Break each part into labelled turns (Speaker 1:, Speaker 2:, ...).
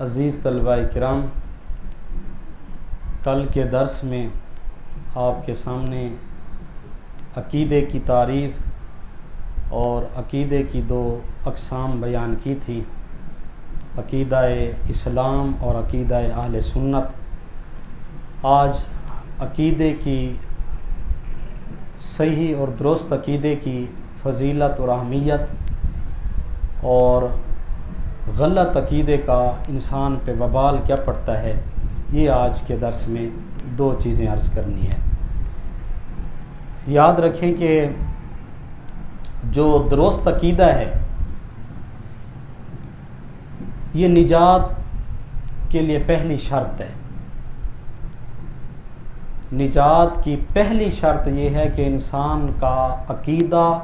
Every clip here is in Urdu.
Speaker 1: عزیز طلباء کرام، کل کے درس میں آپ کے سامنے عقیدے کی تعریف اور عقیدے کی دو اقسام بیان کی تھی، عقیدہ اسلام اور عقیدہ اہل سنت۔ آج عقیدے کی صحیح اور درست عقیدے کی فضیلت اور اہمیت اور غلط عقیدے کا انسان پہ وبال کیا پڑتا ہے، یہ آج کے درس میں دو چیزیں عرض کرنی ہے۔ یاد رکھیں کہ جو درست عقیدہ ہے یہ نجات کے لیے پہلی شرط ہے۔ نجات کی پہلی شرط یہ ہے کہ انسان کا عقیدہ،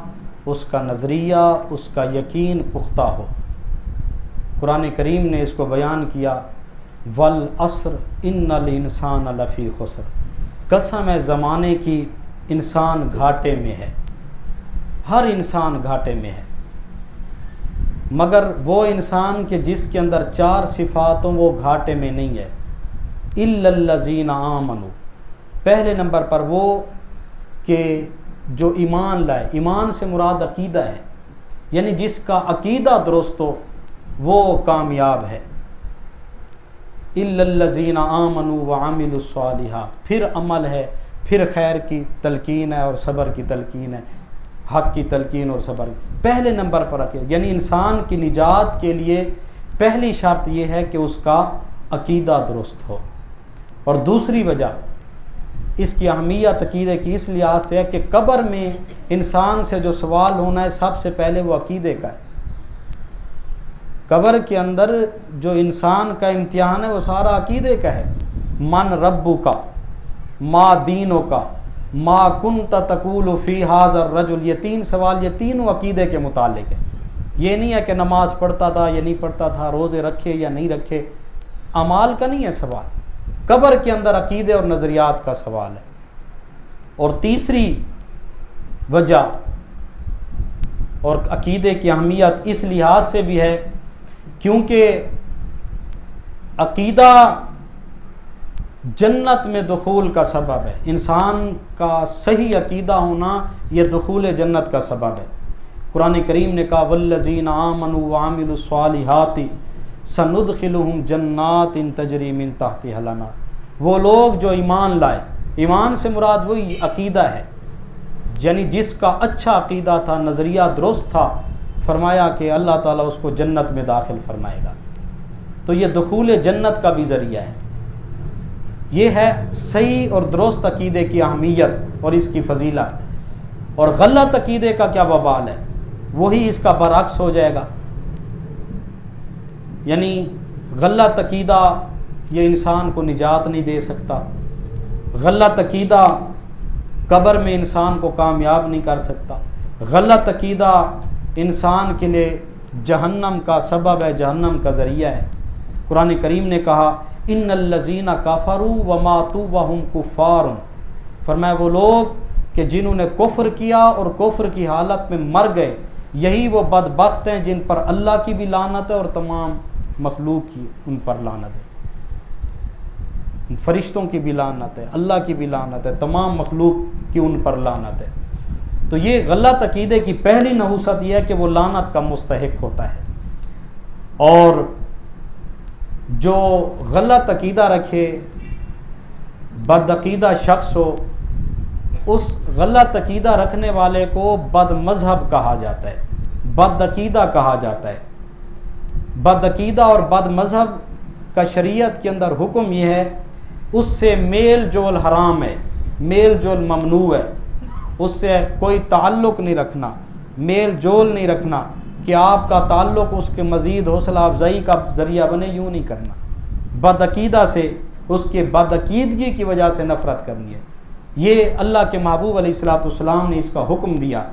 Speaker 1: اس کا نظریہ، اس کا یقین پختہ ہو۔ قرآن کریم نے اس کو بیان کیا، والعصر ان الانسان لفی خسر، قسم ہے زمانے کی، انسان گھاٹے میں ہے، ہر انسان گھاٹے میں ہے، مگر وہ انسان کہ جس کے اندر چار صفات ہوں وہ گھاٹے میں نہیں ہے۔ الا الذین آمنوا، پہلے نمبر پر وہ کہ جو ایمان لائے، ایمان سے مراد عقیدہ ہے، یعنی جس کا عقیدہ درست ہو وہ کامیاب ہے۔ الا الذین آمنوا وعملوا الصالحات، پھر عمل ہے، پھر خیر کی تلقین ہے اور صبر کی تلقین ہے، حق کی تلقین اور صبر۔ پہلے نمبر پر عقیدہ، یعنی انسان کی نجات کے لیے پہلی شرط یہ ہے کہ اس کا عقیدہ درست ہو۔ اور دوسری وجہ اس کی اہمیت عقیدے کی اس لحاظ سے ہے کہ قبر میں انسان سے جو سوال ہونا ہے سب سے پہلے وہ عقیدے کا ہے۔ قبر کے اندر جو انسان کا امتحان ہے وہ سارا عقیدے کا ہے۔ من ربک، ما دینک، ما کنت تقول فی ھذا الرجل، یہ تین سوال، یہ تینوں عقیدے کے متعلق ہیں۔ یہ نہیں ہے کہ نماز پڑھتا تھا یا نہیں پڑھتا تھا، روزے رکھے یا نہیں رکھے، اعمال کا نہیں ہے سوال، قبر کے اندر عقیدے اور نظریات کا سوال ہے۔ اور تیسری وجہ اور عقیدے کی اہمیت اس لحاظ سے بھی ہے کیونکہ عقیدہ جنت میں دخول کا سبب ہے۔ انسان کا صحیح عقیدہ ہونا یہ دخول جنت کا سبب ہے۔ قرآن کریم نے کہا والذین آمنوا وعملوا الصالحات سندخلہم جنات تجری من تحتہا الانہار، وہ لوگ جو ایمان لائے، ایمان سے مراد وہی عقیدہ ہے، یعنی جس کا اچھا عقیدہ تھا، نظریہ درست تھا، فرمایا کہ اللہ تعالیٰ اس کو جنت میں داخل فرمائے گا۔ تو یہ دخول جنت کا بھی ذریعہ ہے۔ یہ ہے صحیح اور درست عقیدے کی اہمیت اور اس کی فضیلت۔ اور غلط عقیدے کا کیا وبال ہے، وہی اس کا برعکس ہو جائے گا۔ یعنی غلط عقیدہ یہ انسان کو نجات نہیں دے سکتا، غلط عقیدہ قبر میں انسان کو کامیاب نہیں کر سکتا، غلط عقیدہ انسان کے لیے جہنم کا سبب ہے، جہنم کا ذریعہ ہے۔ قرآن کریم نے کہا ان الذین کفروا وماتوا وهم کفار، فرمایا وہ لوگ کہ جنہوں نے کفر کیا اور کفر کی حالت میں مر گئے، یہی وہ بدبخت ہیں جن پر اللہ کی بھی لعنت ہے اور تمام مخلوق کی ان پر لعنت ہے، فرشتوں کی بھی لعنت ہے، اللہ کی بھی لعنت ہے، تمام مخلوق کی ان پر لعنت ہے۔ تو یہ غلط عقیدے کی پہلی نحوست یہ ہے کہ وہ لعنت کا مستحق ہوتا ہے۔ اور جو غلط عقیدہ رکھے، بد عقیدہ شخص ہو، اس غلط عقیدہ رکھنے والے کو بد مذہب کہا جاتا ہے، بد عقیدہ کہا جاتا ہے۔ بد عقیدہ اور بد مذہب کا شریعت کے اندر حکم یہ ہے، اس سے میل جول حرام ہے، میل جول ممنوع ہے، اس سے کوئی تعلق نہیں رکھنا، میل جول نہیں رکھنا کہ آپ کا تعلق اس کے مزید حوصلہ افزائی کا ذریعہ بنے، یوں نہیں کرنا۔ بد عقیدہ سے، اس کے بد عقیدگی کی وجہ سے نفرت کرنی ہے۔ یہ اللہ کے محبوب علیہ الصلوۃ والسلام نے اس کا حکم دیا۔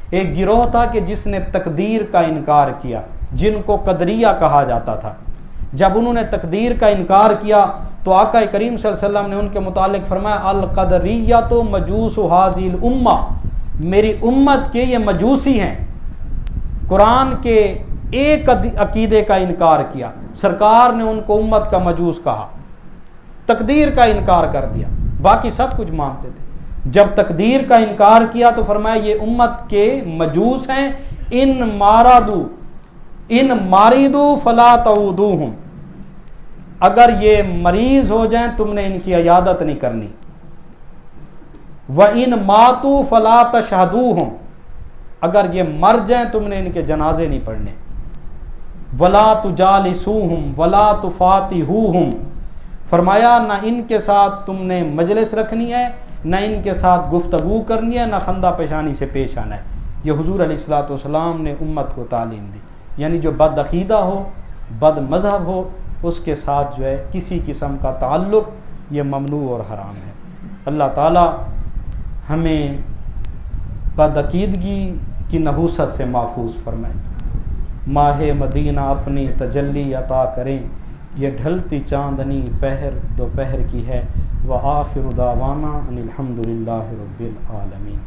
Speaker 1: ایک گروہ تھا کہ جس نے تقدیر کا انکار کیا، جن کو قدریہ کہا جاتا تھا۔ جب انہوں نے تقدیر کا انکار کیا تو آقا کریم صلی اللہ علیہ وسلم نے ان کے متعلق فرمایا القدریۃ مجوس ھذی الامہ، میری امت کے یہ مجوسی ہیں۔ قرآن کے ایک عقیدے کا انکار کیا، سرکار نے ان کو امت کا مجوس کہا، تقدیر کا انکار کر دیا، باقی سب کچھ مانتے تھے۔ جب تقدیر کا انکار کیا تو فرمایا یہ امت کے مجوس ہیں، ان ماریدو فلا تعودوہم، اگر یہ مریض ہو جائیں تم نے ان کی عیادت نہیں کرنی، وَإِن مَاتُوا فَلَا تَشْهَدُوهُمْ، اگر یہ مر جائیں تم نے ان کے جنازے نہیں پڑھنے، وَلَا تُجَالِسُوهُمْ وَلَا تُفَاتِحُوهُمْ، فرمایا نہ ان کے ساتھ تم نے مجلس رکھنی ہے، نہ ان کے ساتھ گفتگو کرنی ہے، نہ خندہ پیشانی سے پیش آنا ہے۔ یہ حضور علیہ الصلوۃ والسلام نے امت کو تعلیم دی، یعنی جو بد عقیدہ ہو، بد مذہب ہو، اس کے ساتھ جو ہے کسی قسم کا تعلق یہ ممنوع اور حرام ہے۔ اللہ تعالی ہمیں بد عقیدگی کی نحوست سے محفوظ فرمائے، ماہ مدینہ اپنی تجلی عطا کریں، یہ ڈھلتی چاندنی پہر دوپہر کی ہے، وآخر دعوانا ان الحمد للہ رب العالمین۔